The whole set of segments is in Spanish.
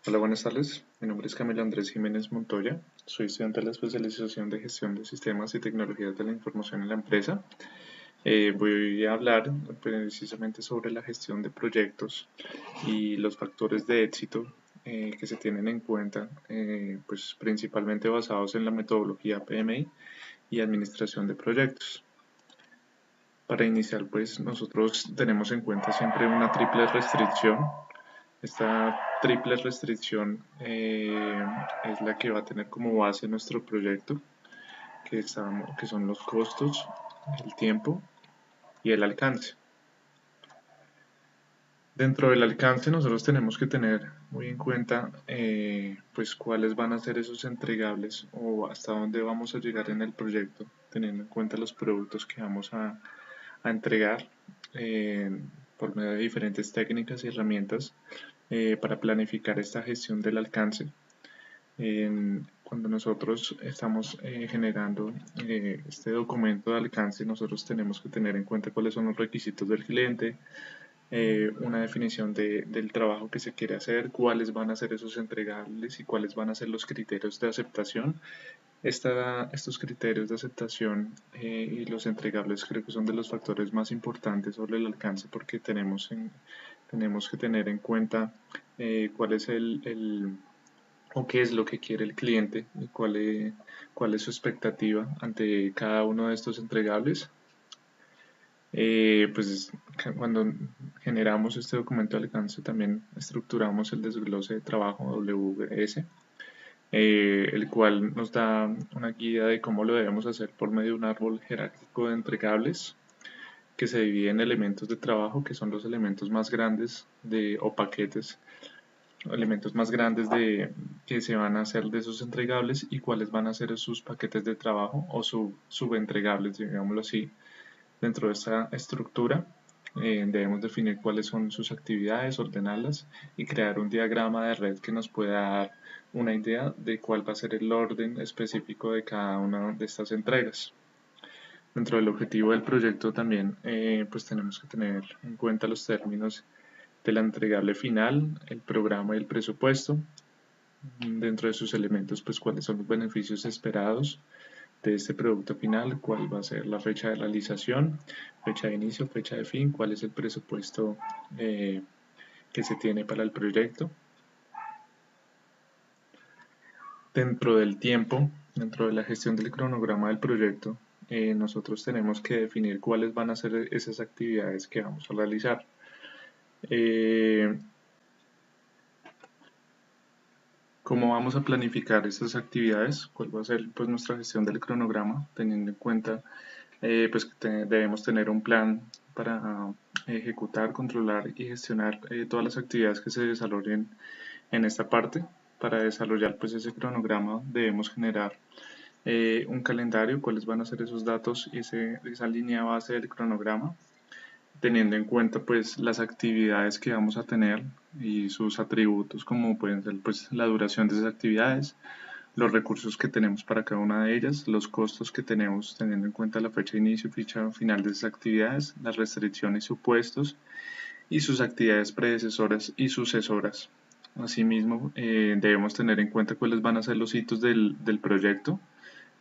Hola, buenas tardes. Mi nombre es Camilo Andrés Jiménez Montoya. Soy estudiante de la especialización de gestión de sistemas y tecnologías de la información en la empresa. Voy a hablar precisamente sobre la gestión de proyectos y los factores de éxito que se tienen en cuenta, pues principalmente basados en la metodología PMI y administración de proyectos. Para iniciar, pues nosotros tenemos en cuenta siempre una triple restricción. Esta triple restricción es la que va a tener como base nuestro proyecto, que son los costos, el tiempo y el alcance. Dentro del alcance nosotros tenemos que tener muy en cuenta pues cuáles van a ser esos entregables o hasta dónde vamos a llegar en el proyecto, teniendo en cuenta los productos que vamos a entregar eh, por medio de diferentes técnicas y herramientas para planificar esta gestión del alcance. Cuando nosotros estamos generando este documento de alcance, nosotros tenemos que tener en cuenta cuáles son los requisitos del cliente, una definición del trabajo que se quiere hacer, cuáles van a ser esos entregables y cuáles van a ser los criterios de aceptación. Estos criterios de aceptación y los entregables creo que son de los factores más importantes sobre el alcance porque tenemos que tener en cuenta cuál es o qué es lo que quiere el cliente y cuál es su expectativa ante cada uno de estos entregables. Pues cuando generamos este documento de alcance también estructuramos el desglose de trabajo WS, el cual nos da una guía de cómo lo debemos hacer por medio de un árbol jerárquico de entregables que se divide en elementos de trabajo, que son los elementos más grandes o paquetes, elementos más grandes que se van a hacer de esos entregables y cuáles van a ser sus paquetes de trabajo o subentregables, digámoslo así. Dentro de esta estructura debemos definir cuáles son sus actividades, ordenarlas y crear un diagrama de red que nos pueda dar una idea de cuál va a ser el orden específico de cada una de estas entregas. Dentro del objetivo del proyecto también pues tenemos que tener en cuenta los términos de la entregable final, el programa y el presupuesto. Dentro de sus elementos, pues cuáles son los beneficios esperados de este producto final, cuál va a ser la fecha de realización, fecha de inicio, fecha de fin, cuál es el presupuesto que se tiene para el proyecto. Dentro del tiempo, dentro de la gestión del cronograma del proyecto, nosotros tenemos que definir cuáles van a ser esas actividades que vamos a realizar. ¿Cómo vamos a planificar estas actividades? ¿Cuál va a ser pues, nuestra gestión del cronograma? Teniendo en cuenta pues, que debemos tener un plan para ejecutar, controlar y gestionar todas las actividades que se desarrollen en esta parte. Para desarrollar pues, ese cronograma debemos generar un calendario, cuáles van a ser esos datos y esa línea base del cronograma, teniendo en cuenta pues las actividades que vamos a tener y sus atributos como pueden ser pues la duración de esas actividades, los recursos que tenemos para cada una de ellas, los costos que tenemos teniendo en cuenta la fecha de inicio y fecha final de esas actividades, las restricciones y supuestos y sus actividades predecesoras y sucesoras. Asimismo, debemos tener en cuenta cuáles van a ser los hitos del proyecto,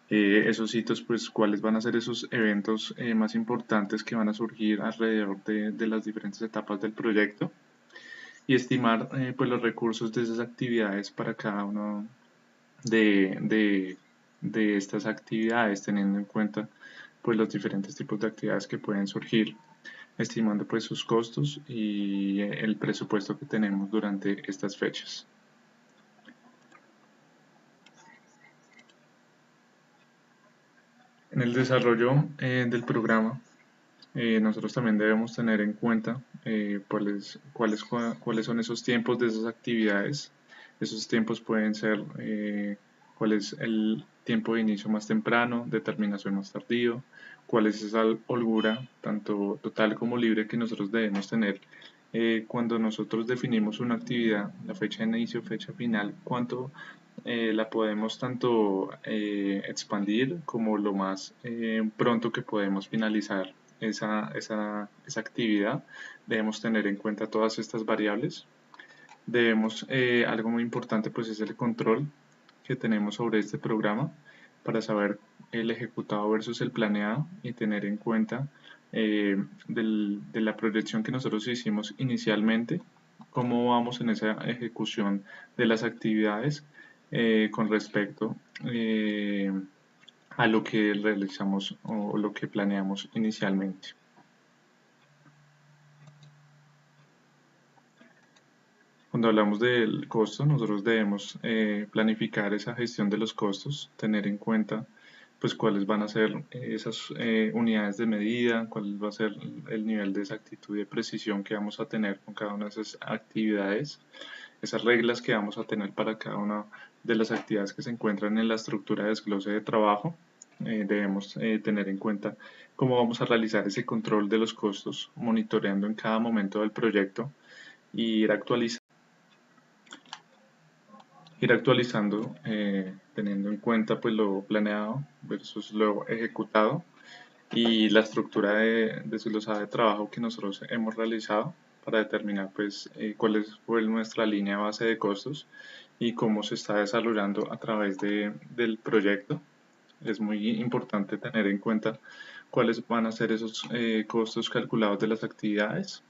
esos hitos, pues cuáles van a ser esos eventos más importantes que van a surgir alrededor de las diferentes etapas del proyecto y estimar pues los recursos de esas actividades para cada uno de estas actividades, teniendo en cuenta pues los diferentes tipos de actividades que pueden surgir, estimando pues sus costos y el presupuesto que tenemos durante estas fechas. En el desarrollo del programa nosotros también debemos tener en cuenta cuáles son esos tiempos de esas actividades. Esos tiempos pueden ser cuál es el tiempo de inicio más temprano, de terminación más tardío, cuál es esa holgura, tanto total como libre, que nosotros debemos tener cuando nosotros definimos una actividad, la fecha de inicio, fecha final, cuánto la podemos tanto expandir como lo más pronto que podemos finalizar esa actividad. Debemos tener en cuenta todas estas variables. Debemos, algo muy importante pues es el control que tenemos sobre este programa para saber el ejecutado versus el planeado y tener en cuenta de la proyección que nosotros hicimos inicialmente, cómo vamos en esa ejecución de las actividades con respecto a lo que realizamos o lo que planeamos inicialmente. Cuando hablamos del costo, nosotros debemos planificar esa gestión de los costos, tener en cuenta pues cuáles van a ser esas unidades de medida, cuál va a ser el nivel de exactitud y de precisión que vamos a tener con cada una de esas actividades, esas reglas que vamos a tener para cada una de las actividades que se encuentran en la estructura de desglose de trabajo. Debemos tener en cuenta cómo vamos a realizar ese control de los costos, monitoreando en cada momento del proyecto y ir actualizando teniendo en cuenta pues lo planeado versus lo ejecutado y la estructura de desglosada de trabajo que nosotros hemos realizado para determinar pues fue nuestra línea base de costos y cómo se está desarrollando a través del proyecto. Es muy importante tener en cuenta cuáles van a ser esos costos calculados de las actividades.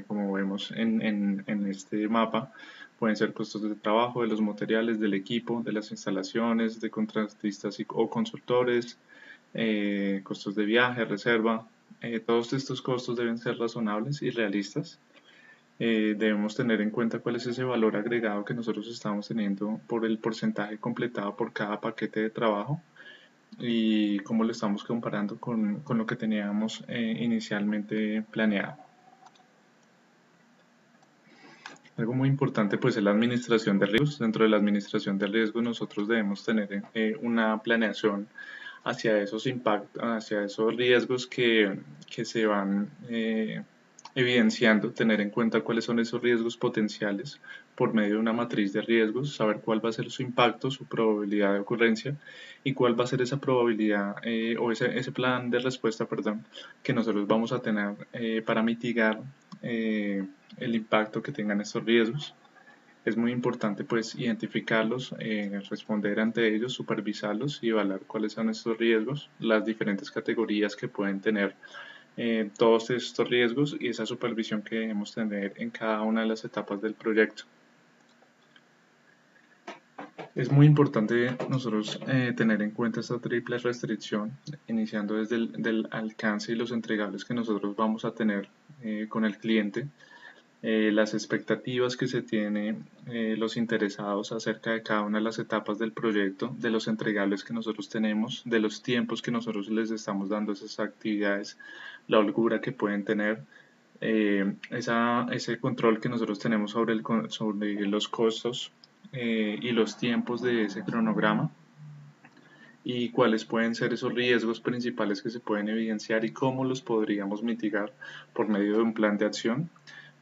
Como vemos en este mapa, pueden ser costos de trabajo, de los materiales, del equipo, de las instalaciones, de contratistas o consultores, costos de viaje, reserva. Todos estos costos deben ser razonables y realistas. Debemos tener en cuenta cuál es ese valor agregado que nosotros estamos teniendo por el porcentaje completado por cada paquete de trabajo y cómo lo estamos comparando con lo que teníamos inicialmente planeado. Algo muy importante pues es la administración de riesgos. Dentro de la administración de riesgos nosotros debemos tener una planeación hacia esos impactos, hacia esos riesgos que se van evidenciando, tener en cuenta cuáles son esos riesgos potenciales por medio de una matriz de riesgos, saber cuál va a ser su impacto, su probabilidad de ocurrencia y cuál va a ser esa probabilidad o ese plan de respuesta, perdón, que nosotros vamos a tener para mitigar el impacto que tengan estos riesgos. Es muy importante pues identificarlos, responder ante ellos, supervisarlos y evaluar cuáles son estos riesgos, las diferentes categorías que pueden tener todos estos riesgos y esa supervisión que debemos tener en cada una de las etapas del proyecto. Es muy importante nosotros tener en cuenta esta triple restricción, iniciando desde el alcance y los entregables que nosotros vamos a tener con el cliente, las expectativas que se tienen los interesados acerca de cada una de las etapas del proyecto, de los entregables que nosotros tenemos, de los tiempos que nosotros les estamos dando a esas actividades, la holgura que pueden tener, ese control que nosotros tenemos sobre los costos y los tiempos de ese cronograma y cuáles pueden ser esos riesgos principales que se pueden evidenciar y cómo los podríamos mitigar por medio de un plan de acción.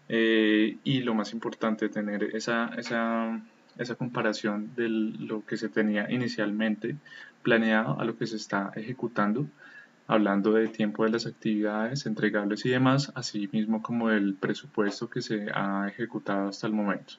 Y lo más importante, tener esa comparación de lo que se tenía inicialmente planeado a lo que se está ejecutando, hablando de tiempo de las actividades, entregables y demás, así mismo como el presupuesto que se ha ejecutado hasta el momento.